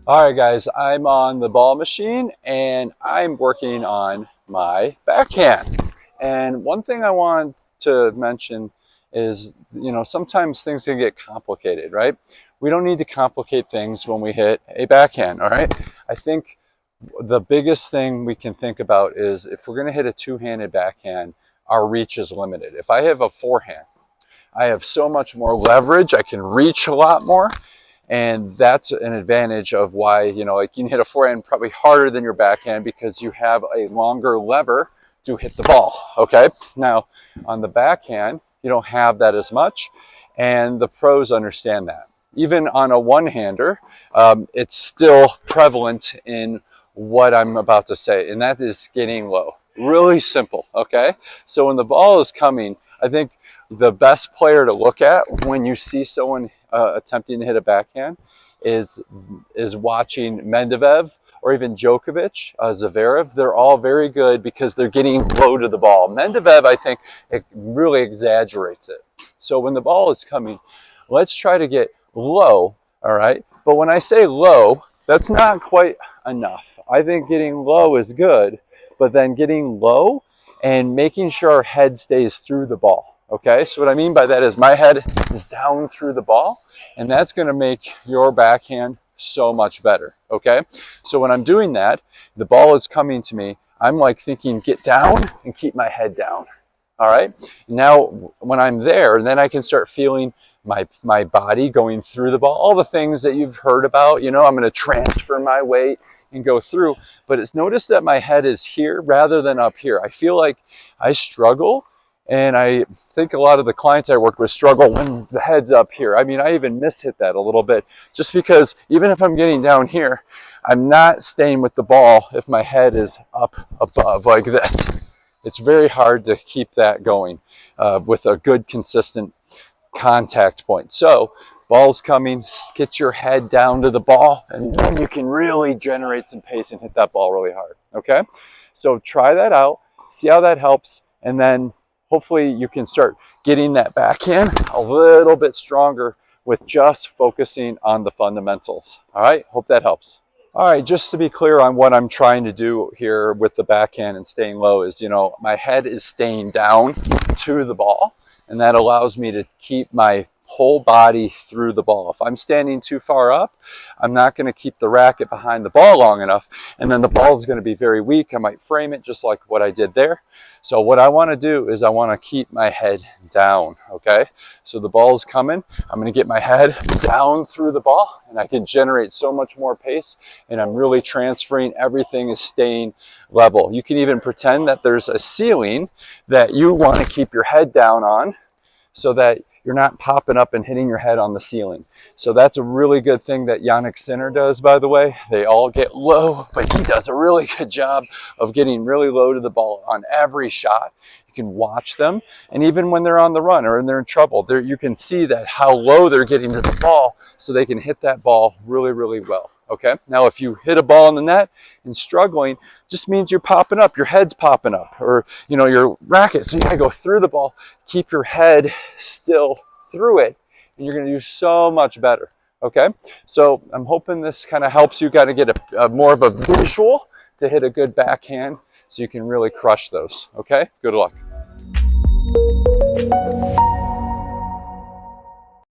All right, guys, I'm on the ball machine and I'm working on my backhand. And one thing I want to mention is, sometimes things can get complicated, right? We don't need to complicate things when we hit a backhand, all right? I think the biggest thing we can think about is if we're going to hit a two-handed backhand, our reach is limited. If I have a forehand, I have so much more leverage, I can reach a lot more. And that's an advantage of why, like you can hit a forehand probably harder than your backhand because you have a longer lever to hit the ball, okay? Now, on the backhand, you don't have that as much, and the pros understand that. Even on a one-hander, it's still prevalent in what I'm about to say, and that is getting low. Really simple, okay? So when the ball is coming, I think the best player to look at when you see someone attempting to hit a backhand is watching Medvedev or even Djokovic, Zverev. They're all very good because they're getting low to the ball. Medvedev, I think, it really exaggerates it. So when the ball is coming, let's try to get low, all right? But when I say low, that's not quite enough. I think getting low is good, but then getting low and making sure our head stays through the ball. Okay, so what I mean by that is my head is down through the ball, and that's going to make your backhand so much better. Okay, so when I'm doing that, the ball is coming to me, I'm like thinking get down and keep my head down. All right, now when I'm there, then I can start feeling my body going through the ball, all the things that you've heard about. I'm going to transfer my weight and go through, but it's notice that my head is here rather than up here. I feel like I struggle. And I think a lot of the clients I work with struggle when the head's up here. I mean, I even mishit that a little bit just because even if I'm getting down here, I'm not staying with the ball if my head is up above like this. It's very hard to keep that going with a good, consistent contact point. So ball's coming, get your head down to the ball, and then you can really generate some pace and hit that ball really hard, okay? So try that out, see how that helps, and then hopefully you can start getting that backhand a little bit stronger with just focusing on the fundamentals. All right, hope that helps. All right, just to be clear on what I'm trying to do here with the backhand and staying low is, my head is staying down to the ball, and that allows me to keep my whole body through the ball. If I'm standing too far up, I'm not going to keep the racket behind the ball long enough, and then the ball is going to be very weak. I might frame it just like what I did there. So what I want to do is I want to keep my head down, okay? So the ball is coming. I'm going to get my head down through the ball, and I can generate so much more pace, and I'm really transferring. Everything is staying level. You can even pretend that there's a ceiling that you want to keep your head down on so that you're not popping up and hitting your head on the ceiling. So that's a really good thing that Yannick Sinner does, by the way. They all get low, but he does a really good job of getting really low to the ball on every shot. You can watch them, and even when they're on the run or they're in trouble, you can see that how low they're getting to the ball so they can hit that ball really, really well. Okay, now if you hit a ball in the net and struggling, just means you're popping up, your head's popping up, or your racket. So you gotta go through the ball, keep your head still through it, and you're gonna do so much better. Okay, so I'm hoping this kind of helps you kind of get a more of a visual to hit a good backhand so you can really crush those. Okay, good luck.